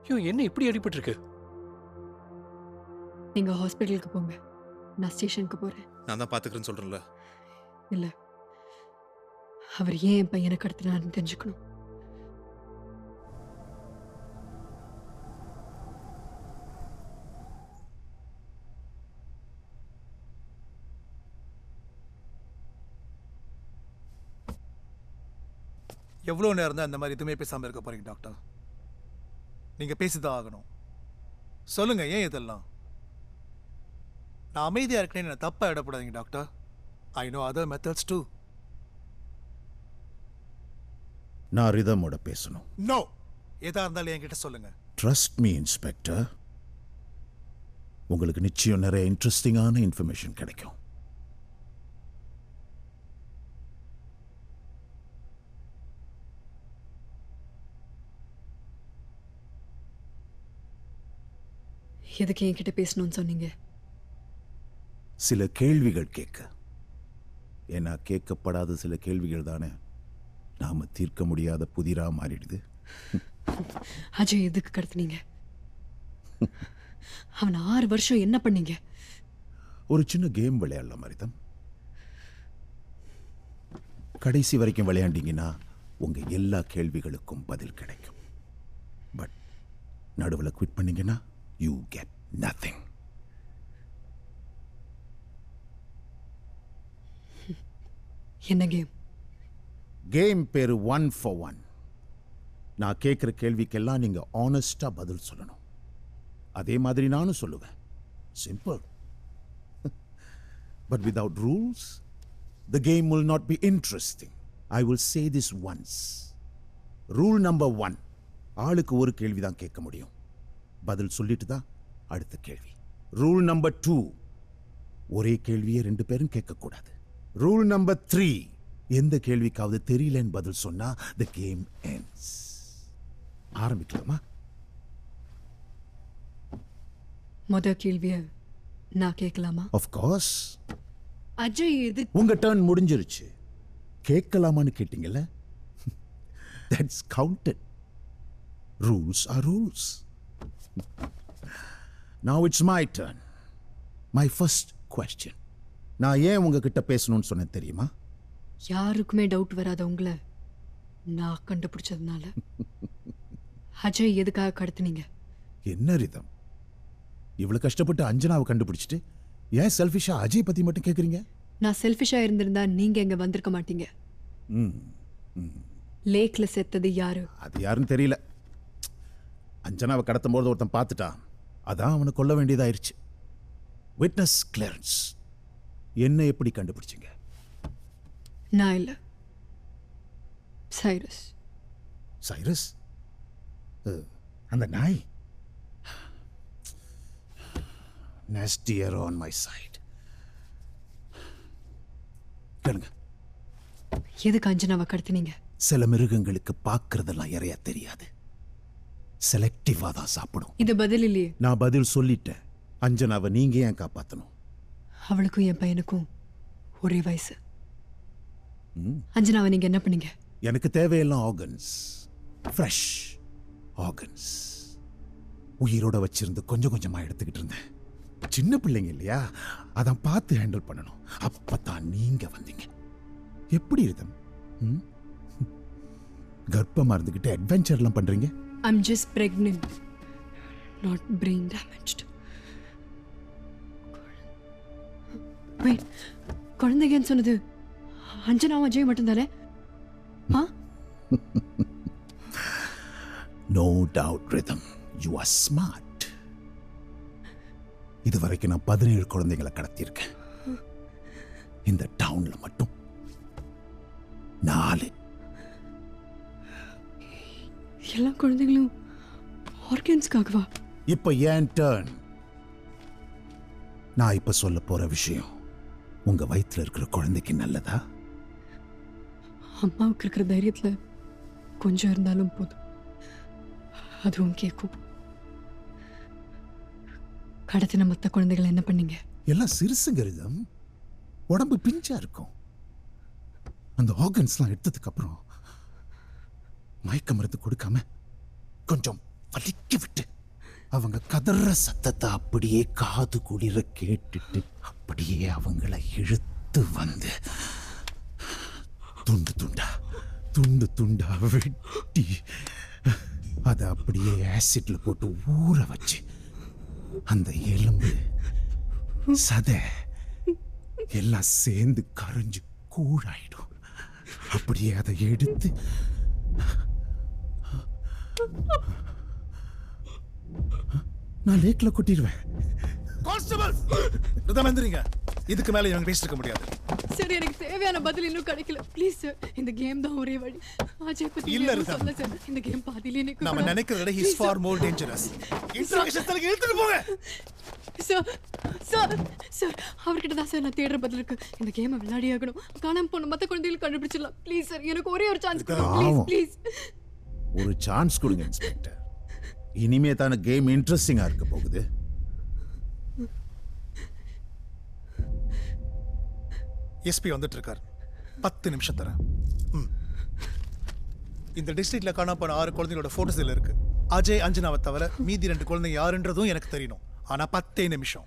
ஐயோ, என்ன இப்படி அடிபட்டிருக்கு? நீங்க ஹாஸ்பிட்டலுக்கு போங்க, நான் ஸ்டேஷனுக்கு போறேன். நான் தான் பாத்துக்கிறேன்னு சொல்றேன்ல. இல்ல, அவர் ஏன் என் பையனை கடத்தினாருன்னு தெரிஞ்சுக்கணும். எவ்வளோ நேரம் தான் இந்த மாதிரி எதுவுமே பேசாமல் இருக்க போறீங்க டாக்டர்? நீங்க பேசிதான் ஆகணும். சொல்லுங்க, ஏன் இதெல்லாம்? நான் அமைதியா இருக்கேன்னு என்ன தப்பா இடப்படாதீங்க doctor. I know other methods too. நான் ரிதமோட பேசணும். நோ, எதா இருந்தாலும் என்கிட்ட சொல்லுங்க. ட்ரஸ்ட் மீ இன்ஸ்பெக்டர், உங்களுக்கு நிச்சயம் நிறைய இன்ட்ரெஸ்டிங்கான இன்ஃபர்மேஷன் கிடைக்கும். எதுக்கு என்கிட்ட பேசணும்னு சொன்னீங்க? சில கேள்விகள் கேட்க. ஏன்னா கேட்கப்படாத சில கேள்விகள் தானே நாம தீர்க்க முடியாத புதிரா மாறிடுது. அஜய் எதுக்கு கடத்துனீங்க? அவன் 6 வருஷம் என்ன பண்ணீங்க? ஒரு சின்ன கேம் விளையாடலாம் மரிதம். கடைசி வரைக்கும் விளையாண்டீங்கன்னா உங்க எல்லா கேள்விகளுக்கும் பதில் கிடைக்கும். பட் நடுவில் குவிட் பண்ணீங்கன்னா யூ கெட் நத்திங். என்ன கேம்? கேம் பேரு 1 for 1. நான் கேட்குற கேள்விக்கெல்லாம் நீங்க ஆனஸ்டா பதில் சொல்லணும். அதே மாதிரி நானும் சொல்லுவேன். Simple. But without rules, the game will not be interesting. I will say this once. Rule number 1. ஆளுக்கு ஒரு கேள்வி தான் கேட்க முடியும். பதில் சொல்லிட்டு தான் அடுத்த கேள்வி. Rule number 2. ஒரே கேள்வியை 2 பேரும் கேட்கக்கூடாது. Rule number 3. எந்த கேள்விக்காவது தெரியலன்னு பதில் சொன்னா the game ends. ஆரம்பிக்கலாமா? முத கேள்விய நான் கேட்கலாமா? Of course. அஜய் எது? உங்க டர்ன் முடிஞ்சிருச்சு. கேட்கலாமான்னு கேட்டீங்கல்ல? That's counted. Rules are rules. Now it's my turn. My first question. நான் ஏன் உங்ககிட்ட பேசணும்னு சொன்னேன் தெரியுமா? யாருக்குமே டவுட் வராத உங்களை நான் கண்டுபிடிச்சதுனால. அஜய் எதுக்காக கடத்துனீங்க? என்ன ரிதம், இவ்வளவு கஷ்டப்பட்டு அஞ்சனாவை கண்டுபிடிச்சிட்டு ஏன் செல்ஃபிஷா அஜய் பத்தி மட்டும் கேக்குறீங்க? நான் செல்ஃபிஷா இருந்திருந்தா நீங்க எங்க வந்திருக்க மாட்டீங்க. லேக்ல செத்தது யாரு? அது யாருன்னு தெரியல. அஞ்சனாவை கடத்தும் போது ஒருத்தன் பார்த்துட்டான். அதான் அவனை கொல்ல வேண்டியதாயிருச்சு. Witness clearance. என்ன எப்படி கண்டுபிடிச்சீங்க? நான் இல்ல, சைரஸ். சைரஸ்? அந்த நாய். Nasty arrow on my side. கேளுங்க. எதுக்கு அஞ்சனாவை கடத்தினீங்க? சில மிருகங்களுக்கு பார்க்கறதெல்லாம் இறையா தெரியாது. செலக்டிவா தான் சாப்பிடும். இது பதில் இல்லையே. நான் பதில் சொல்லிட்டேன். அஞ்சனாவை நீங்க ஏன் காப்பாத்தணும்? அவளுக்கும் என் பையனுக்கும் ஒரே வயசு. அஞ்சனாவை நீங்க என்ன பண்ணீங்க? எனக்கு தேவையெல்லாம் ஆர்கன்ஸ், ஃப்ரெஷ் ஆர்கன்ஸ். உயிரோட வச்சிருந்து கொஞ்சம் கொஞ்சமா எடுத்துக்கிட்டு இருந்தேன். சின்ன பிள்ளைங்க இல்லையா, அதான் பார்த்து ஹேண்டில் பண்ணணும். அப்பதான் நீங்க வந்தீங்க. எப்படி இருந்தம்? கர்ப்பமா இருந்துகிட்டு அட்வென்ச்சர்லாம் பண்றீங்க? I'm just pregnant, not brain damaged. Wait, குழந்தைகன்னு சொன்னது அஞ்சனாவும் அஜய் மட்டும்தானே? No doubt, Rhythm. You are smart. இதுவரைக்கும் நான் 17 குழந்தைகளை கடத்தியிருக்கேன். இந்த டவுன்ல மட்டும் 4. எல்லா குழந்தைகளும் ஆர்கன்ஸ்க்காகவா? இப்ப ஏன் டர்ன். நான் இப்ப சொல்ல போற விஷயம் உங்க வயித்துல இருக்கிற குழந்தைக்கு நல்லதா? அம்மாவுக்கு இருக்கிற தைரியத்துல கொஞ்சம் இருந்தாலும் போதும், அதுவும் கேட்கும். கடத்தின மற்ற குழந்தைகளை என்ன பண்ணீங்க? எல்லாம் சிறுசுங்க ரிதம். உடம்பு பிஞ்சா இருக்கும். அந்த ஆர்கன்ஸ்லாம் எடுத்ததுக்கு அப்புறம் மயக்க மருந்து கொடுக்காம கொஞ்சம் வலிக்க விட்டு அவங்க கதற சத்தத்தை அப்படியே காது குளிர கேட்டுட்டு அப்படியே அவங்கள இழுத்து வந்து துண்டு துண்டா வெட்டி அதை அப்படியே ஆசிட்ல போட்டு ஊற வச்சு அந்த எலும்பு சதை எல்லாம் சேர்ந்து கரைஞ்சு கூழாயிடும். அப்படியே அதை எடுத்து நான் லேக்ல கொட்டிடுவேன். கான்ஸ்டபிள் எந்திரிங்க. இதுக்கு மேல இவங்க பேசிட்டு இருக்க முடியாது. சார் எனக்கு தேவையான பதில் இன்னும் கிடைக்கல. ப்ளீஸ் சார், இந்த கேம் தான் ஒரே வழி. அஜய் பத்தி இல்ல எதுவும் ரிதம். சொல்லல சார். இந்த கேம் பாதியிலே நிக்க நாம கூடாது. நினைக்கிறத விட he's far more dangerous. Interrogation தலக்கு இழுத்துட்டு போங்க. சார் சார் சார் அவர்கிட்ட தான் சார் நான் தேடுற பதில் இருக்கு. இந்த கேமை விளையாடி ஆகணும். காணாம போன மத்த குழந்தைகளை கண்டுபிடிச்சிடலாம். ப்ளீஸ் சார், எனக்கு ஒரே ஒரு சான்ஸ் கொடுங்க. ப்ளீஸ் பாவம். ப்ளீஸ். ஒரு சான்ஸ் கொடுங்க இன்ஸ்பெக்டர். இனிமே தானே கேம் இன்ட்ரெஸ்டிங்கா இருக்க போகுது. எஸ்பி வந்துட்டு இருக்கார். 10 நிமிஷம் தரேன். இந்த டிஸ்ட்ரிக்ட்ல காணாம போன 6 குழந்தைகளோட போட்டோஸ் இதுல இருக்கு. அஜய் அஞ்சனாவை தவிர மீதி 2 குழந்தைங்க யாருன்றதும் எனக்கு தெரியணும். ஆனா 10 நிமிஷம்.